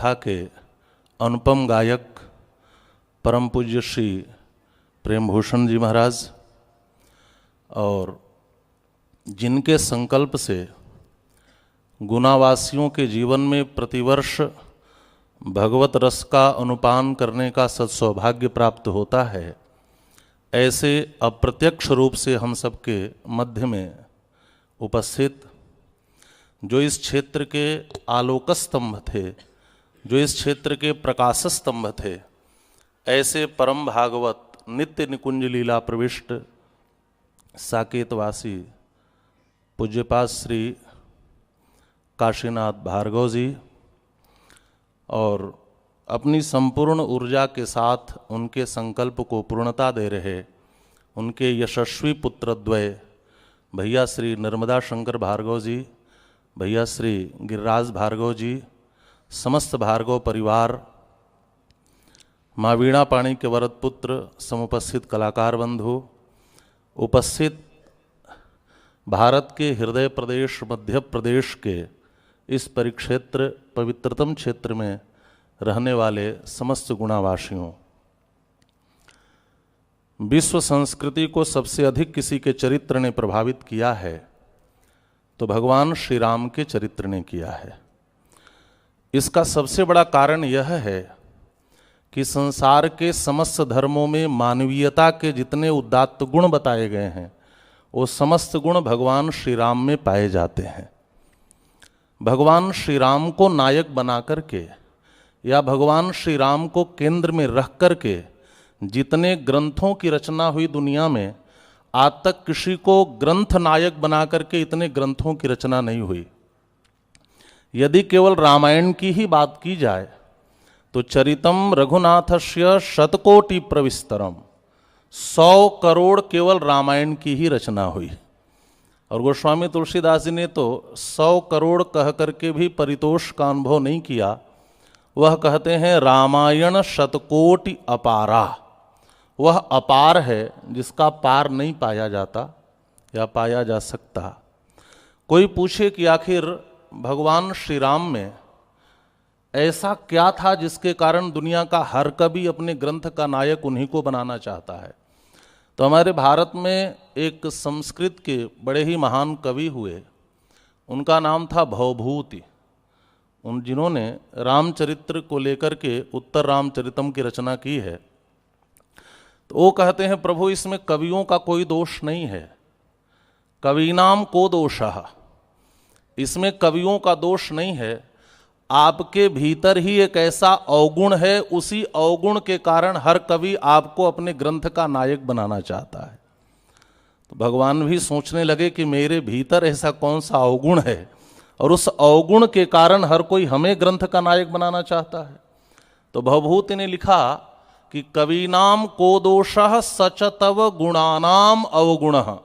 कथा के अनुपम गायक परम पूज्य श्री प्रेमभूषण जी महाराज, और जिनके संकल्प से गुनावासियों के जीवन में प्रतिवर्ष भगवत रस का अनुपान करने का सत्सौभाग्य प्राप्त होता है, ऐसे अप्रत्यक्ष रूप से हम सबके मध्य में उपस्थित जो इस क्षेत्र के आलोक स्तंभ थे, जो इस क्षेत्र के प्रकाश स्तंभ थे, ऐसे परम भागवत नित्य निकुंज लीला प्रविष्ट साकेतवासी पूज्यपाद श्री काशीनाथ भार्गव जी, और अपनी संपूर्ण ऊर्जा के साथ उनके संकल्प को पूर्णता दे रहे उनके यशस्वी पुत्रद्वय भैया श्री नर्मदा शंकर भार्गव जी, भैया श्री गिरिराज भार्गव जी, समस्त भार्गव परिवार, माँ वीणा पाणी के वरद पुत्र, समुपस्थित कलाकार बंधु, उपस्थित भारत के हृदय प्रदेश मध्य प्रदेश के इस परिक्षेत्र पवित्रतम क्षेत्र में रहने वाले समस्त गुणावासियों, विश्व संस्कृति को सबसे अधिक किसी के चरित्र ने प्रभावित किया है तो भगवान श्री राम के चरित्र ने किया है। इसका सबसे बड़ा कारण यह है कि संसार के समस्त धर्मों में मानवीयता के जितने उदात्त गुण बताए गए हैं वो समस्त गुण भगवान श्री राम में पाए जाते हैं। भगवान श्री राम को नायक बना करके या भगवान श्री राम को केंद्र में रख करके जितने ग्रंथों की रचना हुई दुनिया में, आज तक किसी को ग्रंथ नायक बना करके इतने ग्रंथों की रचना नहीं हुई। यदि केवल रामायण की ही बात की जाए तो चरितम रघुनाथस्य शतकोटि प्रविस्तरम, 100 करोड़ केवल रामायण की ही रचना हुई। और गोस्वामी तुलसीदास जी ने तो 100 करोड़ कह करके भी परितोष का अनुभव नहीं किया। वह कहते हैं रामायण शतकोटि अपारा, वह अपार है जिसका पार नहीं पाया जाता या पाया जा सकता। कोई पूछे कि आखिर भगवान श्री राम में ऐसा क्या था जिसके कारण दुनिया का हर कवि अपने ग्रंथ का नायक उन्हीं को बनाना चाहता है, तो हमारे भारत में एक संस्कृत के बड़े ही महान कवि हुए, उनका नाम था भवभूति। उन जिन्होंने रामचरित्र को लेकर के उत्तर रामचरितम की रचना की है, तो वो कहते हैं प्रभु इसमें कवियों का कोई दोष नहीं है, कवीनाम को दोषः, इसमें कवियों का दोष नहीं है, आपके भीतर ही एक ऐसा अवगुण है, उसी अवगुण के कारण हर कवि आपको अपने ग्रंथ का नायक बनाना चाहता है। तो भगवान भी सोचने लगे कि मेरे भीतर ऐसा कौन सा अवगुण है और उस अवगुण के कारण हर कोई हमें ग्रंथ का नायक बनाना चाहता है। तो भवभूति ने लिखा कि कवीनाम को दोषः सच तव गुणानाम अवगुणः,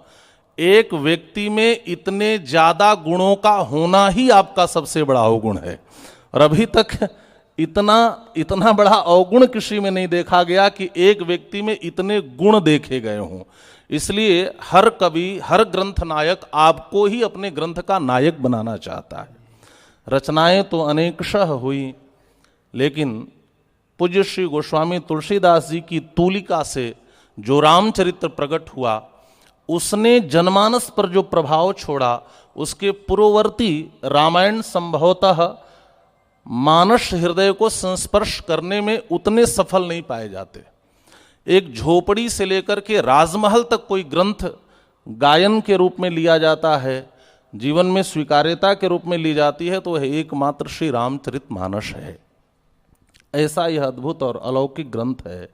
एक व्यक्ति में इतने ज्यादा गुणों का होना ही आपका सबसे बड़ा अवगुण है। और अभी तक इतना बड़ा अवगुण किसी में नहीं देखा गया कि एक व्यक्ति में इतने गुण देखे गए हों। इसलिए हर कवि, हर ग्रंथ नायक आपको ही अपने ग्रंथ का नायक बनाना चाहता है। रचनाएं तो अनेकशः हुई, लेकिन पूज्य श्री गोस्वामी तुलसीदास जी की तूलिका से जो रामचरित्र प्रकट हुआ, उसने जनमानस पर जो प्रभाव छोड़ा, उसके पूर्ववर्ती रामायण संभवतः मानस हृदय को संस्पर्श करने में उतने सफल नहीं पाए जाते। एक झोपड़ी से लेकर के राजमहल तक कोई ग्रंथ गायन के रूप में लिया जाता है, जीवन में स्वीकार्यता के रूप में ली जाती है, तो वह एकमात्र श्री रामचरितमानस है। ऐसा यह अद्भुत और अलौकिक ग्रंथ है।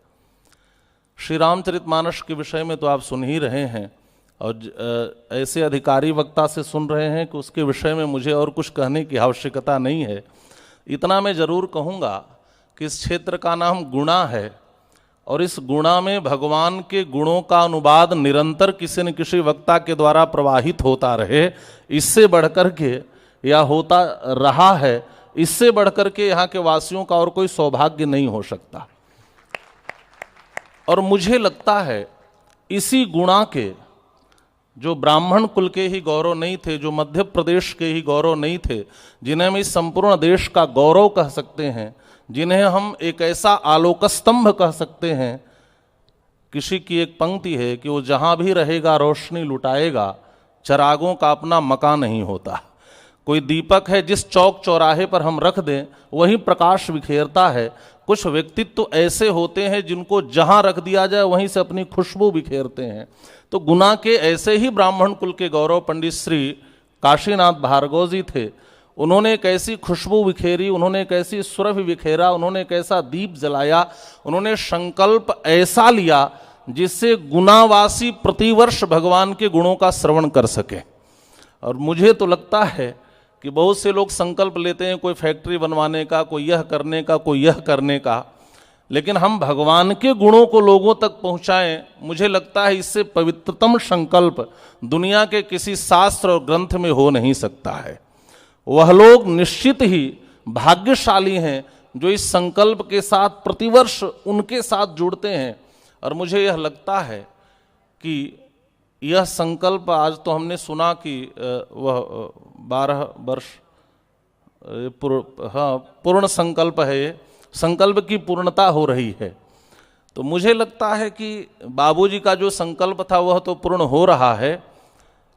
श्री रामचरितमानस के विषय में तो आप सुन ही रहे हैं, और ऐसे अधिकारी वक्ता से सुन रहे हैं कि उसके विषय में मुझे और कुछ कहने की आवश्यकता नहीं है। इतना मैं जरूर कहूँगा कि इस क्षेत्र का नाम गुणा है, और इस गुणा में भगवान के गुणों का अनुवाद निरंतर किसी न किसी वक्ता के द्वारा प्रवाहित होता रहे, इससे बढ़कर के या होता रहा है, इससे बढ़कर के यहाँ के वासियों का और कोई सौभाग्य नहीं हो सकता। और मुझे लगता है इसी गुणा के जो ब्राह्मण कुल के ही गौरव नहीं थे, जो मध्य प्रदेश के ही गौरव नहीं थे, जिन्हें हम इस संपूर्ण देश का गौरव कह सकते हैं, जिन्हें हम एक ऐसा आलोक स्तंभ कह सकते हैं। किसी की एक पंक्ति है कि वो जहाँ भी रहेगा रोशनी लुटाएगा, चरागों का अपना मकान नहीं होता। कोई दीपक है जिस चौक चौराहे पर हम रख दें वही प्रकाश बिखेरता है। कुछ व्यक्तित्व तो ऐसे होते हैं जिनको जहाँ रख दिया जाए वहीं से अपनी खुशबू बिखेरते हैं। तो गुना के ऐसे ही ब्राह्मण कुल के गौरव पंडित श्री काशीनाथ भार्गव जी थे। उन्होंने एक ऐसी खुशबू बिखेरी, उन्होंने एक ऐसी सुरभि बिखेरा, उन्होंने एक ऐसा दीप जलाया, उन्होंने संकल्प ऐसा लिया जिससे गुनावासी प्रतिवर्ष भगवान के गुणों का श्रवण कर सके। और मुझे तो लगता है कि बहुत से लोग संकल्प लेते हैं कोई फैक्ट्री बनवाने का, कोई यह करने का, कोई यह करने का, लेकिन हम भगवान के गुणों को लोगों तक पहुंचाएं, मुझे लगता है इससे पवित्रतम संकल्प दुनिया के किसी शास्त्र और ग्रंथ में हो नहीं सकता है। वह लोग निश्चित ही भाग्यशाली हैं जो इस संकल्प के साथ प्रतिवर्ष उनके साथ जुड़ते हैं। और मुझे यह लगता है कि यह संकल्प आज तो हमने सुना कि वह 12 वर्ष पूर्ण संकल्प है, ये संकल्प की पूर्णता हो रही है। तो मुझे लगता है कि बाबूजी का जो संकल्प था वह तो पूर्ण हो रहा है,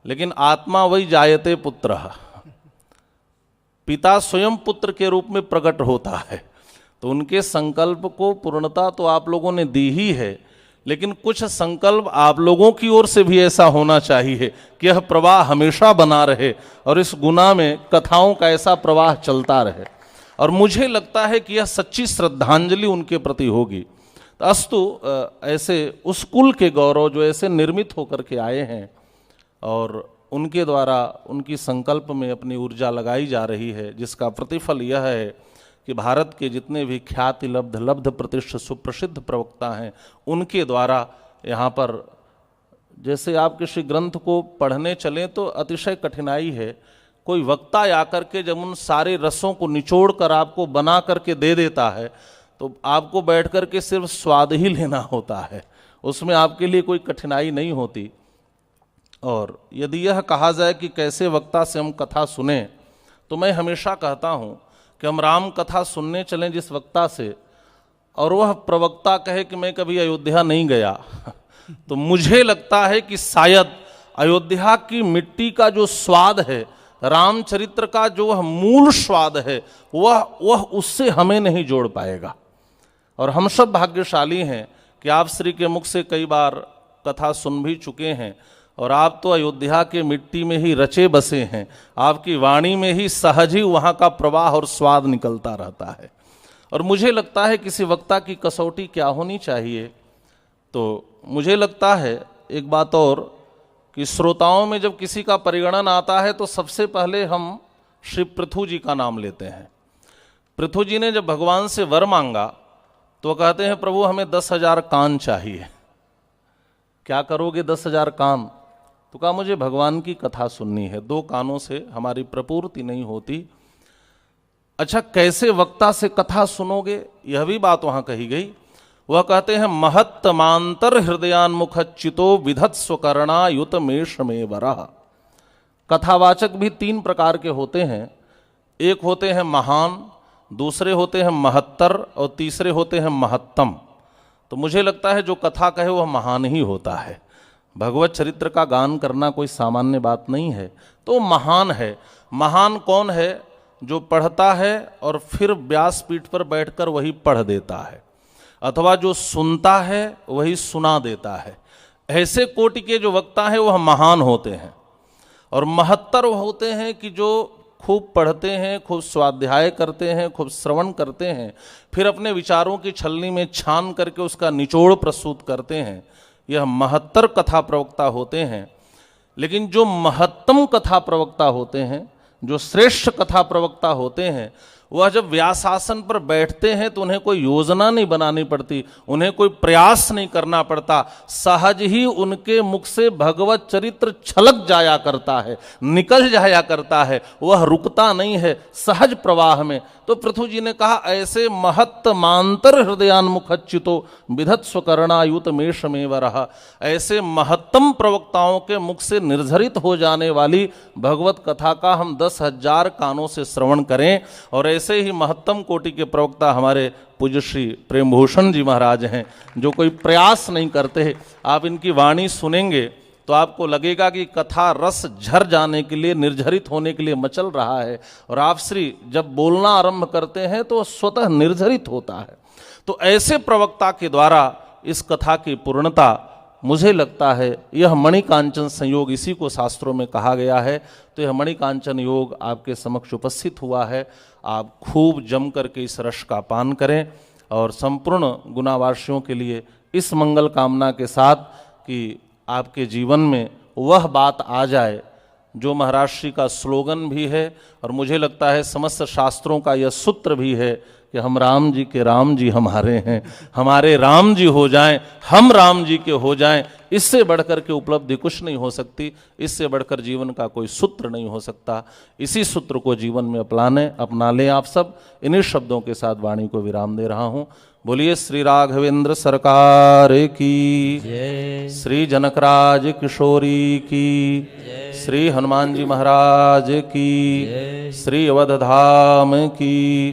लेकिन आत्मा वही जायते पुत्र, पिता स्वयं पुत्र के रूप में प्रकट होता है। तो उनके संकल्प को पूर्णता तो आप लोगों ने दी ही है, लेकिन कुछ संकल्प आप लोगों की ओर से भी ऐसा होना चाहिए कि यह प्रवाह हमेशा बना रहे और इस गुना में कथाओं का ऐसा प्रवाह चलता रहे। और मुझे लगता है कि यह सच्ची श्रद्धांजलि उनके प्रति होगी। तो अस्तु ऐसे उस कुल के गौरव जो ऐसे निर्मित होकर के आए हैं और उनके द्वारा उनकी संकल्प में अपनी ऊर्जा लगाई जा रही है, जिसका प्रतिफल यह है कि भारत के जितने भी ख्याति लब्ध प्रतिष्ठित सुप्रसिद्ध प्रवक्ता हैं उनके द्वारा यहाँ पर, जैसे आप किसी ग्रंथ को पढ़ने चलें तो अतिशय कठिनाई है। कोई वक्ता आकर के जब उन सारे रसों को निचोड़ कर आपको बना करके दे देता है तो आपको बैठ कर के सिर्फ स्वाद ही लेना होता है, उसमें आपके लिए कोई कठिनाई नहीं होती। और यदि यह कहा जाए कि कैसे वक्ता से हम कथा सुने, तो मैं हमेशा कहता हूँ कि हम राम कथा सुनने चलें जिस वक्ता से, और वह प्रवक्ता कहे कि मैं कभी अयोध्या नहीं गया तो मुझे लगता है कि शायद अयोध्या की मिट्टी का जो स्वाद है, रामचरित्र का जो वह मूल स्वाद है, वह उससे हमें नहीं जोड़ पाएगा। और हम सब भाग्यशाली हैं कि आप श्री के मुख से कई बार कथा सुन भी चुके हैं और आप तो अयोध्या के मिट्टी में ही रचे बसे हैं, आपकी वाणी में ही सहज ही वहाँ का प्रवाह और स्वाद निकलता रहता है। और मुझे लगता है किसी वक्ता की कसौटी क्या होनी चाहिए, तो मुझे लगता है एक बात और कि श्रोताओं में जब किसी का परिगणन आता है तो सबसे पहले हम श्री पृथु जी का नाम लेते हैं। पृथु जी ने जब भगवान से वर मांगा तो कहते हैं प्रभु हमें 10,000 कान चाहिए। क्या करोगे 10,000 कान? तो कहा मुझे भगवान की कथा सुननी है, 2 कानों से हमारी प्रपूर्ति नहीं होती। अच्छा कैसे वक्ता से कथा सुनोगे, यह भी बात वहां कही गई। वह कहते हैं महत्तमांतर हृदयान्मुख चितो विधत स्वकर्णा युत मेष में वरः। कथावाचक भी 3 प्रकार के होते हैं, एक होते हैं महान, दूसरे होते हैं महत्तर और तीसरे होते हैं महत्तम। तो मुझे लगता है जो कथा कहे वह महान ही होता है। भगवत चरित्र का गान करना कोई सामान्य बात नहीं है, तो महान है। महान कौन है? जो पढ़ता है और फिर व्यासपीठ पर बैठकर वही पढ़ देता है, अथवा जो सुनता है वही सुना देता है। ऐसे कोटि के जो वक्ता हैं वह महान होते हैं। और महत्तर होते हैं कि जो खूब पढ़ते हैं, खूब स्वाध्याय करते हैं, खूब श्रवण करते हैं, फिर अपने विचारों की छलनी में छान करके उसका निचोड़ प्रस्तुत करते हैं। यह महत्तर कथा प्रवक्ता होते हैं। लेकिन जो महत्तम कथा प्रवक्ता होते हैं, जो श्रेष्ठ कथा प्रवक्ता होते हैं, वह जब व्यासासन पर बैठते हैं तो उन्हें कोई योजना नहीं बनानी पड़ती, उन्हें कोई प्रयास नहीं करना पड़ता, सहज ही उनके मुख से भगवत चरित्र छलक जाया करता है, निकल जाया करता है, वह रुकता नहीं है सहज प्रवाह में। तो पृथु जी ने कहा ऐसे महत्तमांतर हृदयान्मुखच्युतो विधत स्वकर्णायुत मेषमेव रहा, ऐसे महत्तम प्रवक्ताओं के मुख से निर्झरित हो जाने वाली भगवत कथा का हम 10,000 कानों से श्रवण करें। और ऐसे ही महत्तम कोटि के प्रवक्ता हमारे पूज्य श्री प्रेमभूषण जी महाराज हैं, जो कोई प्रयास नहीं करते। आप इनकी वाणी सुनेंगे तो आपको लगेगा कि कथा रस झर जाने के लिए, निर्झरित होने के लिए मचल रहा है, और आप श्री जब बोलना आरंभ करते हैं तो स्वतः निर्झरित होता है। तो ऐसे प्रवक्ता के द्वारा इस कथा की पूर्णता, मुझे लगता है यह मणिकांचन संयोग, इसी को शास्त्रों में कहा गया है। तो यह मणिकांचन योग आपके समक्ष उपस्थित हुआ है। आप खूब जम करके इस रस का पान करें, और संपूर्ण गुनावासियों के लिए इस मंगल कामना के साथ कि आपके जीवन में वह बात आ जाए जो महाराज श्री का स्लोगन भी है, और मुझे लगता है समस्त शास्त्रों का यह सूत्र भी है कि हम राम जी के राम जी हमारे हैं, हमारे राम जी हो जाएं, हम राम जी के हो जाएं। इससे बढ़कर के उपलब्धि कुछ नहीं हो सकती, इससे बढ़कर जीवन का कोई सूत्र नहीं हो सकता। इसी सूत्र को जीवन में अपना लें आप सब। इन्हीं शब्दों के साथ वाणी को विराम दे रहा हूँ। बोलिए श्री राघवेंद्र सरकार की जय, श्री जनकराज किशोरी की, श्री हनुमान जी महाराज की, श्री अवधधाम की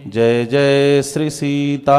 जय। जय श्री सीताराम।